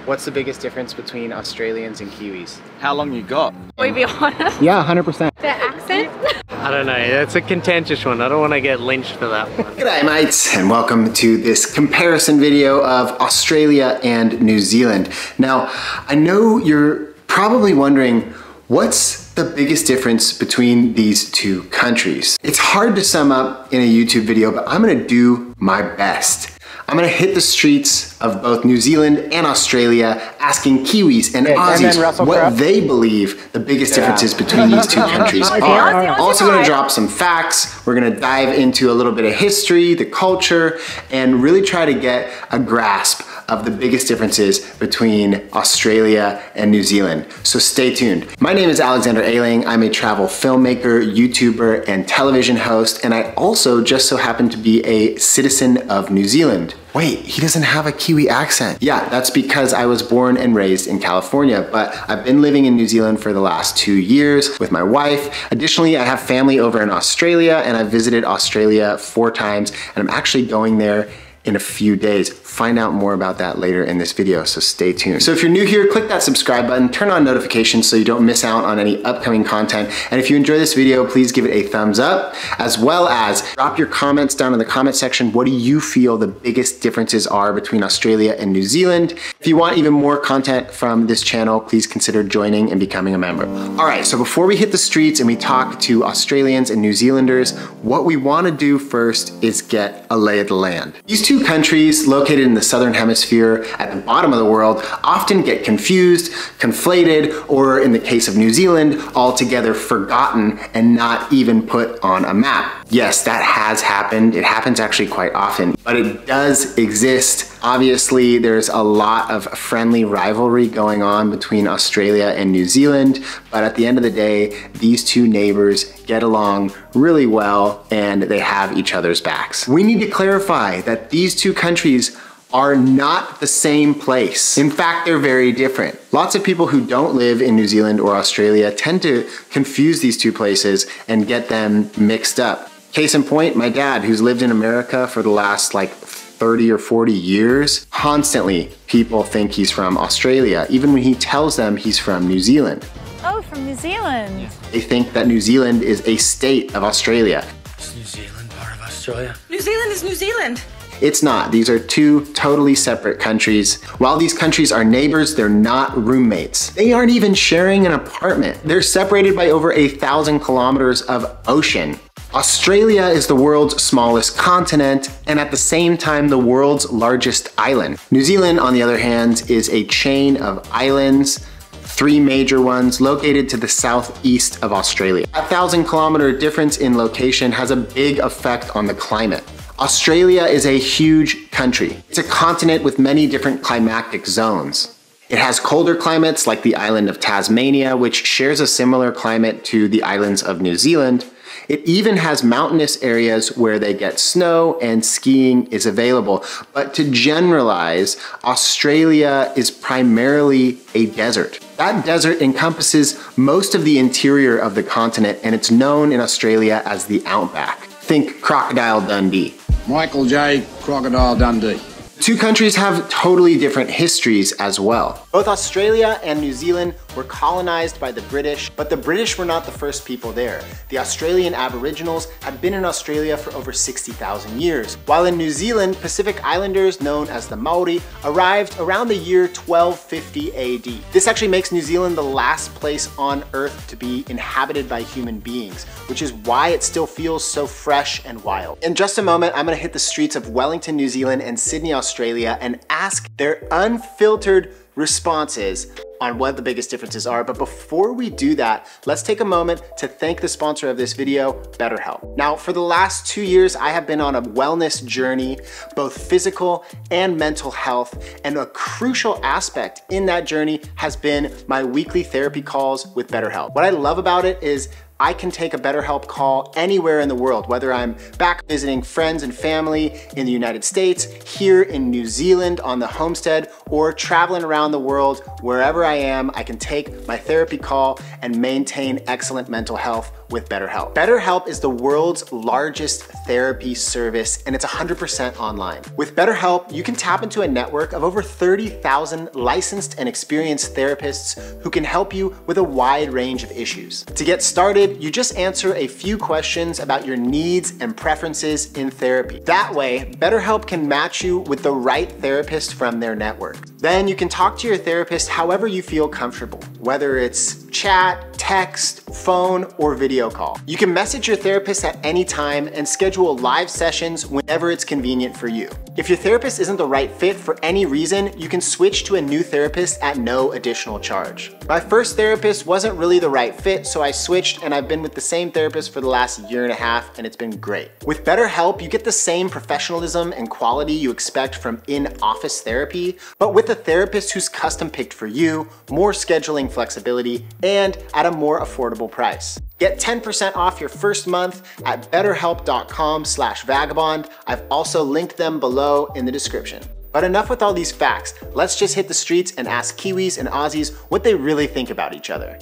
What's the biggest difference between Australians and Kiwis? How long you got? We be honest. Yeah, 100%. Their accent. I don't know, it's a contentious one. I don't want to get lynched for that one. G'day mates, and welcome to this comparison video of Australia and New Zealand. Now, I know you're probably wondering, what's the biggest difference between these two countries? It's hard to sum up in a YouTube video, but I'm gonna do my best. I'm gonna hit the streets of both New Zealand and Australia asking Kiwis and Aussies what they believe the biggest differences between these two countries are. Also gonna drop some facts. We're gonna dive into a little bit of history, the culture, and really try to get a grasp of the biggest differences between Australia and New Zealand. So stay tuned. My name is Alexander Ayling. I'm a travel filmmaker, YouTuber, and television host, and I also just so happen to be a citizen of New Zealand. Wait, he doesn't have a Kiwi accent. Yeah, that's because I was born and raised in California, but I've been living in New Zealand for the last 2 years with my wife. Additionally, I have family over in Australia, and I've visited Australia 4 times, and I'm actually going there in a few days. Find out more about that later in this video, so stay tuned. So if you're new here, click that subscribe button, turn on notifications so you don't miss out on any upcoming content. And if you enjoy this video, please give it a thumbs up, as well as drop your comments down in the comment section. What do you feel the biggest differences are between Australia and New Zealand? If you want even more content from this channel, please consider joining and becoming a member. All right, so before we hit the streets and we talk to Australians and New Zealanders, what we wanna do first is get a lay of the land. These two countries located in the southern hemisphere at the bottom of the world often get confused, conflated, or in the case of New Zealand, altogether forgotten and not even put on a map. Yes, that has happened. It happens actually quite often, but it does exist. Obviously, there's a lot of friendly rivalry going on between Australia and New Zealand, but at the end of the day, these two neighbors get along really well and they have each other's backs. We need to clarify that these two countries are not the same place. In fact, they're very different. Lots of people who don't live in New Zealand or Australia tend to confuse these two places and get them mixed up. Case in point, my dad, who's lived in America for the last like 30 or 40 years, constantly people think he's from Australia, even when he tells them he's from New Zealand. Oh, from New Zealand. Yeah. They think that New Zealand is a state of Australia. Is New Zealand part of Australia? New Zealand is New Zealand. It's not. These are two totally separate countries. While these countries are neighbors, they're not roommates. They aren't even sharing an apartment. They're separated by over 1,000 kilometers of ocean. Australia is the world's smallest continent and at the same time the world's largest island. New Zealand, on the other hand, is a chain of islands, 3 major ones located to the southeast of Australia. A 1,000-kilometer difference in location has a big effect on the climate. Australia is a huge country. It's a continent with many different climatic zones. It has colder climates like the island of Tasmania, which shares a similar climate to the islands of New Zealand. It even has mountainous areas where they get snow and skiing is available. But to generalize, Australia is primarily a desert. That desert encompasses most of the interior of the continent, and it's known in Australia as the Outback. Think Crocodile Dundee. Michael J. Crocodile Dundee. Two countries have totally different histories as well. Both Australia and New Zealand were colonized by the British, but the British were not the first people there. The Australian Aboriginals had been in Australia for over 60,000 years, while in New Zealand, Pacific Islanders known as the Maori arrived around the year 1250 AD. This actually makes New Zealand the last place on Earth to be inhabited by human beings, which is why it still feels so fresh and wild. In just a moment, I'm gonna hit the streets of Wellington, New Zealand and Sydney, Australia and ask their unfiltered responses on what the biggest differences are. But before we do that, let's take a moment to thank the sponsor of this video, BetterHelp. Now, for the last 2 years, I have been on a wellness journey, both physical and mental health, and a crucial aspect in that journey has been my weekly therapy calls with BetterHelp. What I love about it is I can take a BetterHelp call anywhere in the world, whether I'm back visiting friends and family in the United States, here in New Zealand on the Homestead, or traveling around the world. Wherever I am, I can take my therapy call and maintain excellent mental health with BetterHelp. BetterHelp is the world's largest therapy service, and it's 100% online. With BetterHelp, you can tap into a network of over 30,000 licensed and experienced therapists who can help you with a wide range of issues. To get started, you just answer a few questions about your needs and preferences in therapy. That way, BetterHelp can match you with the right therapist from their network. Then you can talk to your therapist however you feel comfortable, whether it's chat, text, phone, or video call. You can message your therapist at any time and schedule live sessions whenever it's convenient for you. If your therapist isn't the right fit for any reason, you can switch to a new therapist at no additional charge. My first therapist wasn't really the right fit, so I switched, and I've been with the same therapist for the last 1.5 years, and it's been great. With BetterHelp, you get the same professionalism and quality you expect from in-office therapy, but with a therapist who's custom picked for you, more scheduling flexibility, and at a more affordable price. Get 10% off your first month at betterhelp.com/vagabond. I've also linked them below in the description. But enough with all these facts. Let's just hit the streets and ask Kiwis and Aussies what they really think about each other.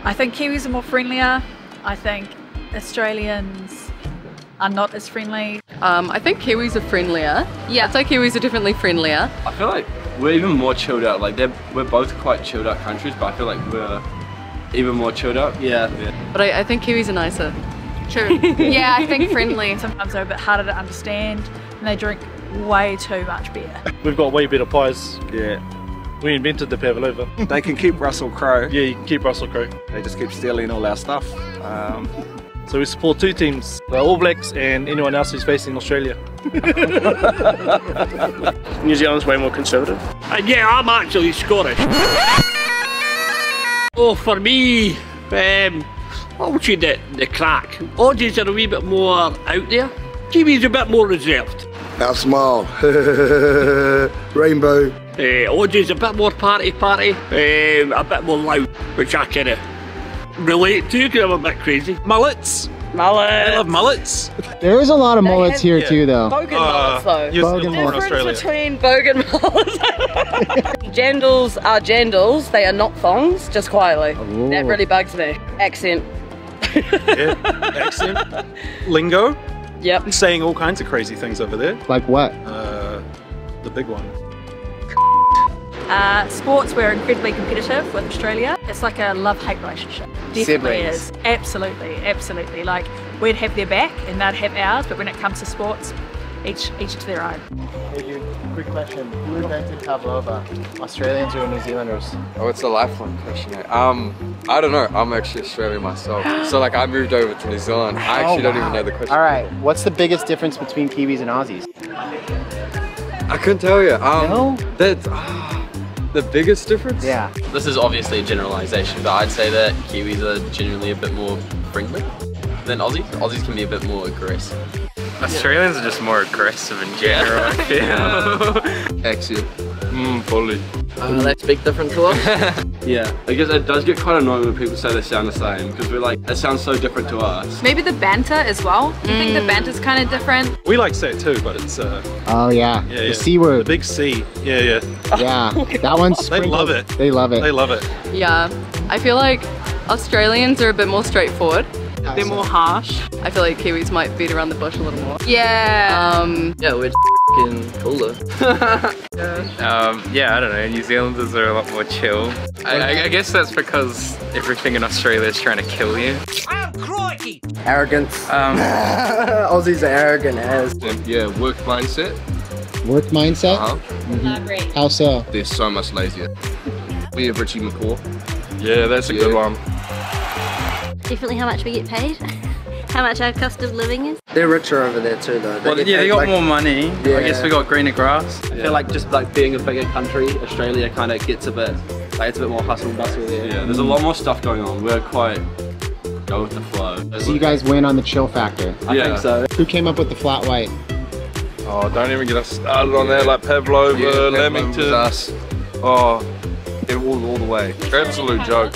I think Kiwis are more friendlier. I think Australians are not as friendly. I think Kiwis are friendlier. Yeah, I'd say Kiwis are definitely friendlier. I feel like we're even more chilled out. Like we're both quite chilled out countries, but I feel like we're even more chilled out. Yeah. But I think Kiwis are nicer. True. Yeah, I think friendly. Sometimes they're a bit harder to understand and they drink way too much beer. We've got way better pies. Yeah. We invented the pavlova. They can keep Russell Crowe. Yeah, you can keep Russell Crowe. They just keep stealing all our stuff. So we support two teams, the All Blacks and anyone else who's facing Australia. New Zealand's way more conservative. Yeah, I'm actually Scottish. Oh, for me, I would say the crack. Aussies are a wee bit more out there. Kiwis a bit more reserved. Our smile. Rainbow. Aussies a bit more party, a bit more loud, which I kind of relate to because I'm a bit crazy. Mullets. Mullets. I love mullets. There is a lot of mullets here too, though. Bogan mullets though. Bogan mullets. Difference between bogan mullets. Jandals are jandals. They are not thongs, just quietly. Ooh. That really bugs me. Accent. Yeah. Accent. Lingo. Yep. Saying all kinds of crazy things over there. Like what? The big one. Sports, we're incredibly competitive with Australia. It's like a love-hate relationship. Definitely is. Absolutely, absolutely. Like, we'd have their back and they'd have ours, but when it comes to sports, each to their own. Hey dude, quick question. Who invented pavlova? Australians or New Zealanders? Oh, it's a lifelong question. I don't know. I'm actually Australian myself. So like I moved over to New Zealand. I actually don't even know the question. Alright, what's the biggest difference between Kiwis and Aussies? I couldn't tell you. No? That's the biggest difference? Yeah. This is obviously a generalization, but I'd say that Kiwis are generally a bit more friendly than Aussies. Aussies can be a bit more aggressive. Australians are just more aggressive in general, I feel. Accent. Probably. That's a big difference to us. Yeah, I guess it does get quite annoying when people say they sound the same, because we're like, it sounds so different to us. Maybe the banter as well. I think the banter's kind of different. We like to say it too, but it's Oh yeah, the C word. The big C. Yeah. Yeah, that one's They love it. They love it. They love it. Yeah, I feel like Australians are a bit more straightforward. They're more harsh. I feel like Kiwis might beat around the bush a little more. Yeah. Yeah, we're f***ing cooler. Yeah, I don't know. New Zealanders are a lot more chill. I guess that's because everything in Australia is trying to kill you. I'm crikey! Arrogance. Aussies are arrogant as. Yeah, work mindset. Work mindset? Elaborate. How so? They're so much lazier. We have Richie McCaw. Yeah, that's a good one. Definitely how much we get paid, how much our cost of living is. They're richer over there too though. They got more money. I guess we got greener grass. I feel like just like being a bigger country, Australia kind of gets a bit, like it's a bit more hustle and bustle there. Yeah, there's a lot more stuff going on. We're quite go with the flow. So you guys win on the chill factor. I think so. Who came up with the flat white? Oh, don't even get us started on that, like Pavlova, Lamington. Oh, all the way. Absolute joke.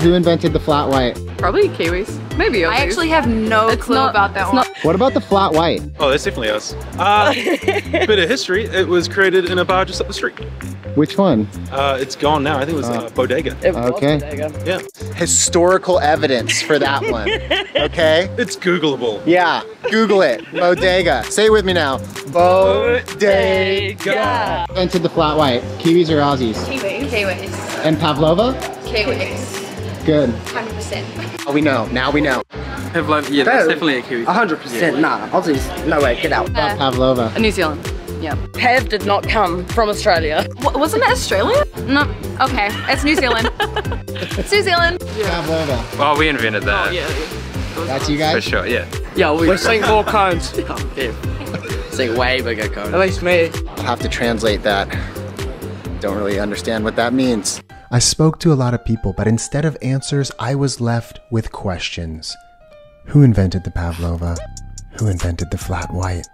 Who invented the flat white? Probably Kiwis. Maybe Aussies. I actually have no clue about that one. What about the flat white? Oh, that's definitely us. Bit of history. It was created in a bar just up the street. Which one? It's gone now. I think it was Bodega. It was Okay. Bodega. Yeah. Historical evidence for that one. Okay? It's Googleable. Yeah, Google it. Bodega. Say it with me now. Bodega. Invented the flat white. Kiwis or Aussies? Kiwis. And Pavlova? Kiwis. Good. 100%. Oh, we know. Now we know. Pavlova, yeah, that's definitely a Kiwi. 100%. Nah, Aussies. No way. Get out. Pavlova. New Zealand. Yeah. Pav did not come from Australia. Wasn't it Australia? No. Okay, it's New Zealand. It's New Zealand. Pavlova. Oh, we invented that. Oh, yeah. That's you guys? For sure, yeah. Yeah, we're seeing more cones. Seeing way bigger cones. At least me. I'll have to translate that. Don't really understand what that means. I spoke to a lot of people, but instead of answers, I was left with questions. Who invented the Pavlova? Who invented the flat white?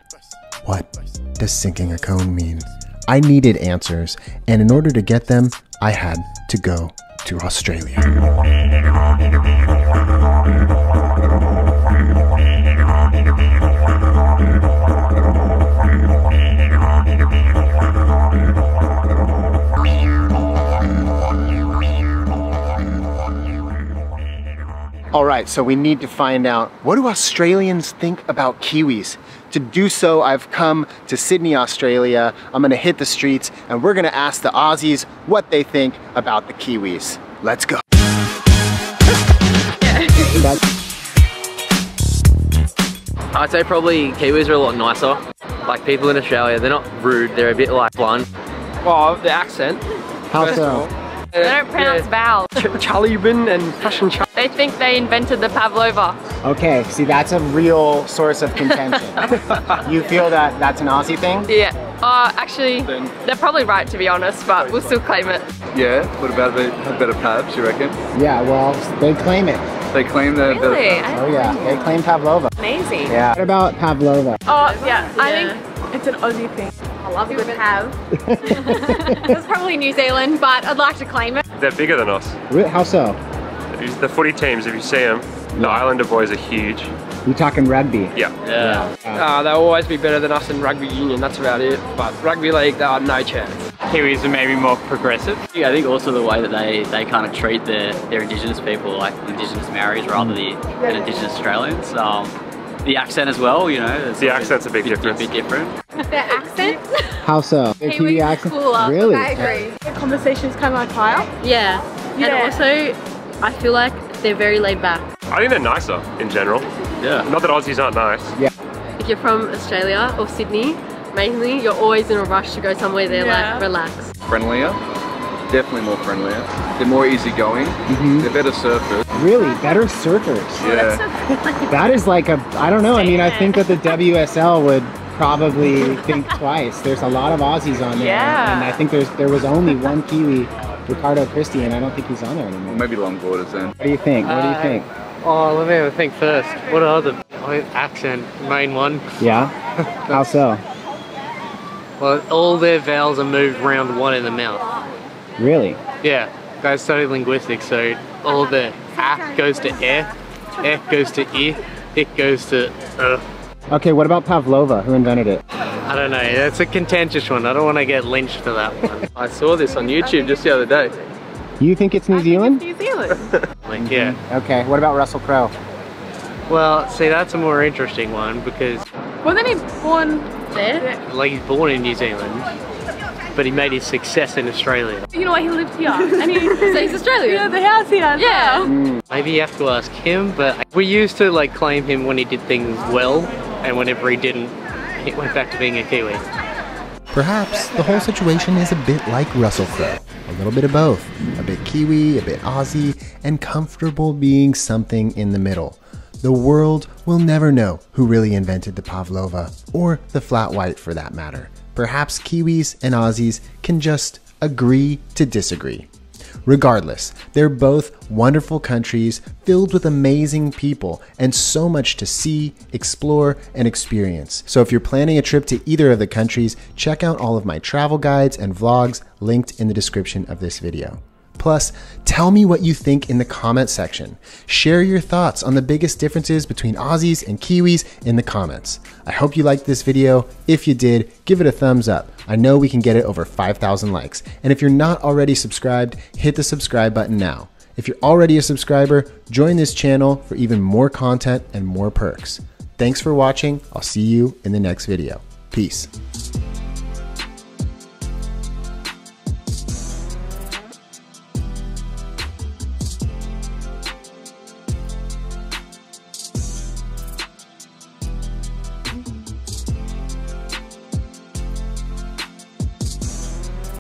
What does sinking a cone mean? I needed answers, and in order to get them, I had to go to Australia. All right, so we need to find out, what do Australians think about kiwis? To do so, I've come to Sydney, Australia. I'm gonna hit the streets and we're gonna ask the Aussies what they think about the kiwis. Let's go. I'd say probably Kiwis are a lot nicer. Like people in Australia, they're not rude, they're a bit like blunt. Well, the accent. How so? They don't pronounce vowels. Chalibin and fashion. They think they invented the Pavlova. Okay, see, that's a real source of contention. You feel that that's an Aussie thing? Yeah. Actually, they're probably right to be honest, but we'll still claim it. Yeah, what about they have better pabs, you reckon? Yeah, well, they claim it. They claim they're better Really? pabs. Oh yeah, they claim Pavlova. Amazing. Yeah. What about Pavlova? Oh, yeah. I think it's an Aussie thing. I love you with have. It's probably New Zealand, but I'd like to claim it. They're bigger than us. How so? The footy teams, if you see them, the Islander boys are huge. You talking rugby? Yeah. They'll always be better than us in rugby union, that's about it. But rugby league, they are no chance. Kiwis are maybe more progressive. Yeah, I think also the way that they kind of treat their indigenous people, like indigenous Maoris rather than indigenous Australians. The accent as well, you know. The accent's a big difference. A bit different. Their accent? How so? Their Kiwi accent? Cooler. Really? I agree. The conversation's kind of like higher. Yeah. And also, I feel like they're very laid back. I think they're nicer in general. Yeah. Not that Aussies aren't nice. Yeah. If you're from Australia or Sydney, mainly, you're always in a rush to go somewhere they're like, relax. Friendlier. Definitely more friendlier. They're more easygoing. They're better surfers. Really? Better surfers? Yeah. That is like a, I don't know, I mean, I think that the WSL would probably think twice. There's a lot of Aussies on there. Yeah. And I think there was only one Kiwi, Ricardo Christie, and I don't think he's on there anymore. Maybe longboarders then. What do you think? What do you think? Oh, let me have a think first. What are the accent, main one? Yeah? How so? Well, all their vowels are moved round one in the mouth. Really? Yeah, I studied linguistics, so all the A goes to E goes to it goes to Okay, what about Pavlova? Who invented it? I don't know, that's a contentious one. I don't want to get lynched for that one. I saw this on YouTube just the other day. You think it's New Zealand? New Zealand. Like, yeah. Okay, what about Russell Crowe? Well, see, that's a more interesting one because Wasn't he born there? like he's born in New Zealand, but he made his success in Australia. You know what, he lived here. And so he's Australian? Yeah, the house here. Yeah. Maybe you have to ask him, but we used to like claim him when he did things well, and whenever he didn't, he went back to being a Kiwi. Perhaps the whole situation is a bit like Russell Crowe. A little bit of both. A bit Kiwi, a bit Aussie, and comfortable being something in the middle. The world will never know who really invented the Pavlova, or the flat white for that matter. Perhaps Kiwis and Aussies can just agree to disagree. Regardless, they're both wonderful countries filled with amazing people and so much to see, explore, and experience. So if you're planning a trip to either of the countries, check out all of my travel guides and vlogs linked in the description of this video. Plus, tell me what you think in the comment section. Share your thoughts on the biggest differences between Aussies and Kiwis in the comments. I hope you liked this video. If you did, give it a thumbs up. I know we can get it over 5,000 likes. And if you're not already subscribed, hit the subscribe button now. If you're already a subscriber, join this channel for even more content and more perks. Thanks for watching. I'll see you in the next video. Peace.